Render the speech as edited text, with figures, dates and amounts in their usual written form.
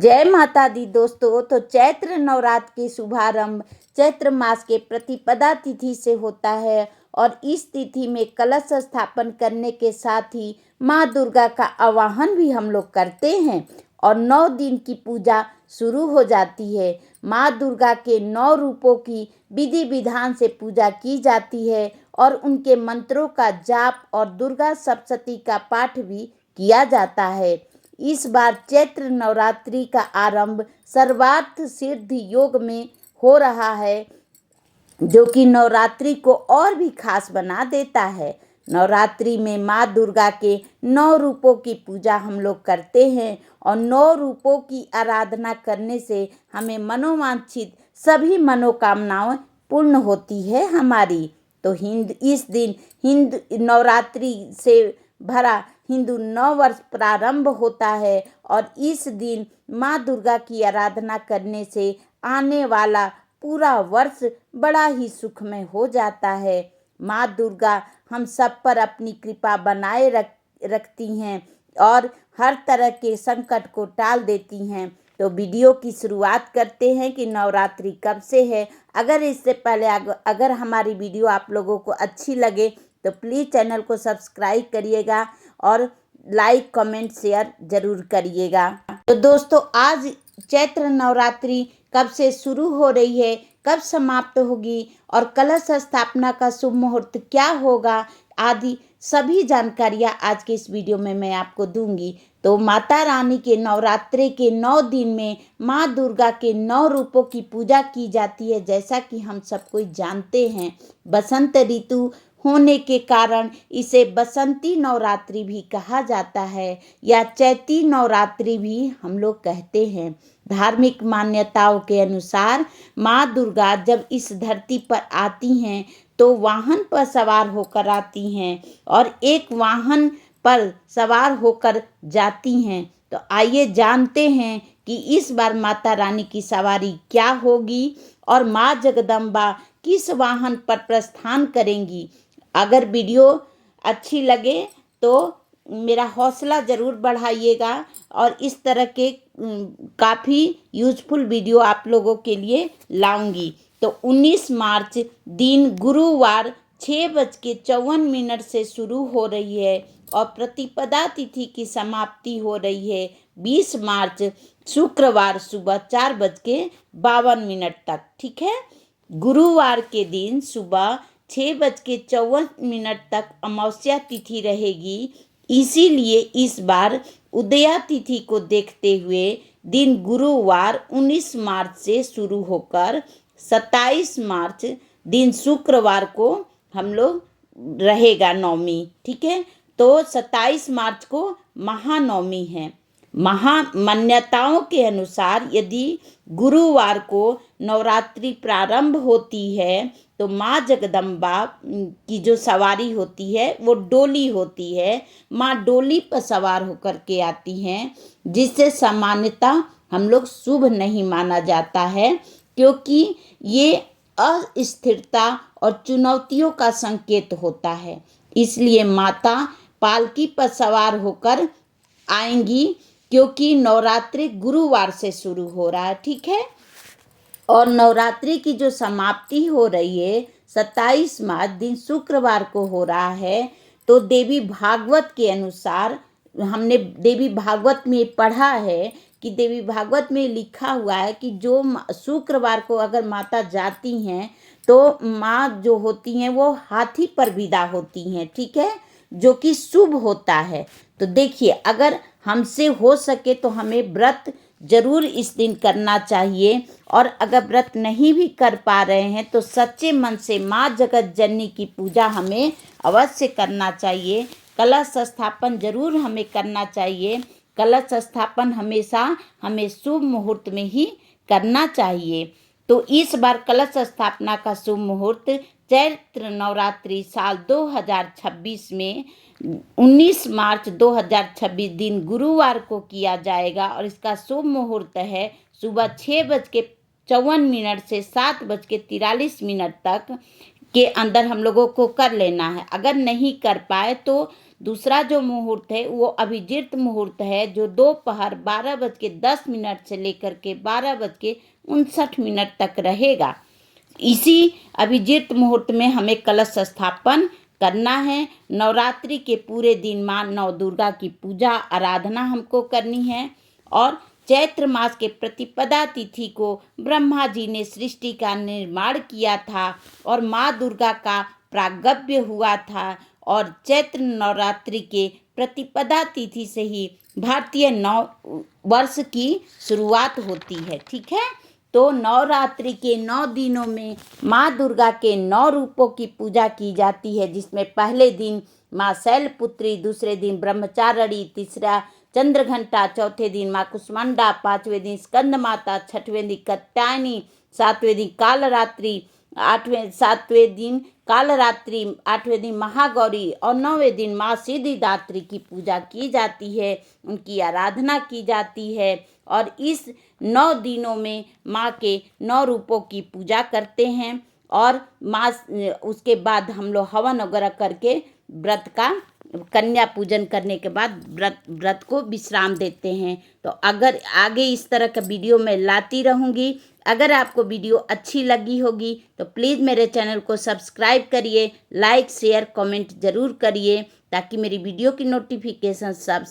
जय माता दी दोस्तों। तो चैत्र नवरात्र के शुभारंभ चैत्र मास के प्रतिपदा तिथि से होता है और इस तिथि में कलश स्थापन करने के साथ ही माँ दुर्गा का आवाहन भी हम लोग करते हैं और 9 दिन की पूजा शुरू हो जाती है। माँ दुर्गा के 9 रूपों की विधि विधान से पूजा की जाती है और उनके मंत्रों का जाप और दुर्गा सप्तशती का पाठ भी किया जाता है। इस बार चैत्र नवरात्रि का आरंभ सर्वार्थ सिद्धि योग में हो रहा है, जो कि नवरात्रि को और भी खास बना देता है। नवरात्रि में माँ दुर्गा के 9 रूपों की पूजा हम लोग करते हैं और 9 रूपों की आराधना करने से हमें मनोवांछित सभी मनोकामनाएं पूर्ण होती है हमारी। तो इस दिन नवरात्रि से भरा हिंदू नव वर्ष प्रारंभ होता है और इस दिन माँ दुर्गा की आराधना करने से आने वाला पूरा वर्ष बड़ा ही सुखमय हो जाता है। माँ दुर्गा हम सब पर अपनी कृपा बनाए रखती हैं और हर तरह के संकट को टाल देती हैं। तो वीडियो की शुरुआत करते हैं कि नवरात्रि कब से है। अगर इससे पहले अगर हमारी वीडियो आप लोगों को अच्छी लगे तो प्लीज़ चैनल को सब्सक्राइब करिएगा और लाइक कमेंट शेयर ज़रूर करिएगा। तो दोस्तों, आज चैत्र नवरात्रि कब से शुरू हो रही है, कब समाप्त होगी और कलश स्थापना का शुभ मुहूर्त क्या होगा आदि सभी जानकारियाँ आज के इस वीडियो में मैं आपको दूंगी। तो माता रानी के नवरात्रि के 9 दिन में माँ दुर्गा के 9 रूपों की पूजा की जाती है। जैसा कि हम सब कोई जानते हैं, बसंत ऋतु होने के कारण इसे बसंती नवरात्रि भी कहा जाता है या चैती नवरात्रि भी हम लोग कहते हैं। धार्मिक मान्यताओं के अनुसार माँ दुर्गा जब इस धरती पर आती हैं तो वाहन पर सवार होकर आती हैं और एक वाहन पर सवार होकर जाती हैं। तो आइए जानते हैं कि इस बार माता रानी की सवारी क्या होगी और माँ जगदम्बा किस वाहन पर प्रस्थान करेंगी। अगर वीडियो अच्छी लगे तो मेरा हौसला ज़रूर बढ़ाइएगा और इस तरह के काफ़ी यूजफुल वीडियो आप लोगों के लिए लाऊंगी। तो 19 मार्च दिन गुरुवार 6:54 से शुरू हो रही है और प्रतिपदा तिथि की समाप्ति हो रही है 20 मार्च शुक्रवार सुबह 4:52 तक। ठीक है, गुरुवार के दिन सुबह 6:54 तक अमावस्या तिथि रहेगी। इसीलिए इस बार उदया तिथि को देखते हुए दिन गुरुवार 19 मार्च से शुरू होकर 27 मार्च दिन शुक्रवार को हम लोग रहेगा नवमी। ठीक है, तो 27 मार्च को महानवमी है। मान्यताओं के अनुसार यदि गुरुवार को नवरात्रि प्रारंभ होती है तो माँ जगदम्बा की जो सवारी होती है वो डोली होती है। माँ डोली पर सवार होकर के आती हैं, जिससे सामान्यतः हम लोग शुभ नहीं माना जाता है, क्योंकि ये अस्थिरता और चुनौतियों का संकेत होता है। इसलिए माता पालकी पर सवार होकर आएंगी, क्योंकि नवरात्रि गुरुवार से शुरू हो रहा है। ठीक है, और नवरात्रि की जो समाप्ति हो रही है 27 मार्च दिन शुक्रवार को हो रहा है। तो देवी भागवत के अनुसार हमने देवी भागवत में पढ़ा है कि देवी भागवत में लिखा हुआ है कि जो शुक्रवार को अगर माता जाती हैं तो माँ जो होती हैं वो हाथी पर विदा होती हैं। ठीक है, जो कि शुभ होता है। तो देखिए, अगर हमसे हो सके तो हमें व्रत जरूर इस दिन करना चाहिए और अगर व्रत नहीं भी कर पा रहे हैं तो सच्चे मन से माँ जगत जननी की पूजा हमें अवश्य करना चाहिए। कलश स्थापन जरूर हमें करना चाहिए। कलश स्थापन हमेशा हमें शुभ मुहूर्त में ही करना चाहिए। तो इस बार कलश स्थापना का शुभ मुहूर्त चैत्र नवरात्रि साल 2026 में 19 मार्च 2026 दिन गुरुवार को किया जाएगा और इसका शुभ मुहूर्त है सुबह 6:54 से 7:43 तक के अंदर हम लोगों को कर लेना है। अगर नहीं कर पाए तो दूसरा जो मुहूर्त है वो अभिजित मुहूर्त है, जो दोपहर 12:10 से लेकर के 12:59 तक रहेगा। इसी अभिजित मुहूर्त में हमें कलश स्थापन करना है। नवरात्रि के पूरे दिन माँ नौ दुर्गा की पूजा आराधना हमको करनी है। और चैत्र मास के प्रतिपदा तिथि को ब्रह्मा जी ने सृष्टि का निर्माण किया था और माँ दुर्गा का प्रागट्य हुआ था। और चैत्र नवरात्रि के प्रतिपदा तिथि से ही भारतीय नव वर्ष की शुरुआत होती है। ठीक है, तो नवरात्रि के 9 दिनों में माँ दुर्गा के 9 रूपों की पूजा की जाती है, जिसमें पहले दिन माँ शैलपुत्री, दूसरे दिन ब्रह्मचारिणी, तीसरा चंद्रघंटा, चौथे दिन माँ कुष्मांडा, पांचवें दिन स्कंद माता, छठवें दिन कात्यायनी, सातवें दिन कालरात्रि, आठवें दिन महागौरी और 9वें दिन माँ सिद्धिदात्री की पूजा की जाती है, उनकी आराधना की जाती है। और इस 9 दिनों में माँ के 9 रूपों की पूजा करते हैं और माँ उसके बाद हम लोग हवन वगैरह करके व्रत का कन्या पूजन करने के बाद व्रत को विश्राम देते हैं। तो अगर आगे इस तरह का वीडियो मैं लाती रहूँगी। अगर आपको वीडियो अच्छी लगी होगी तो प्लीज़ मेरे चैनल को सब्सक्राइब करिए, लाइक शेयर कमेंट ज़रूर करिए, ताकि मेरी वीडियो की नोटिफिकेशन सब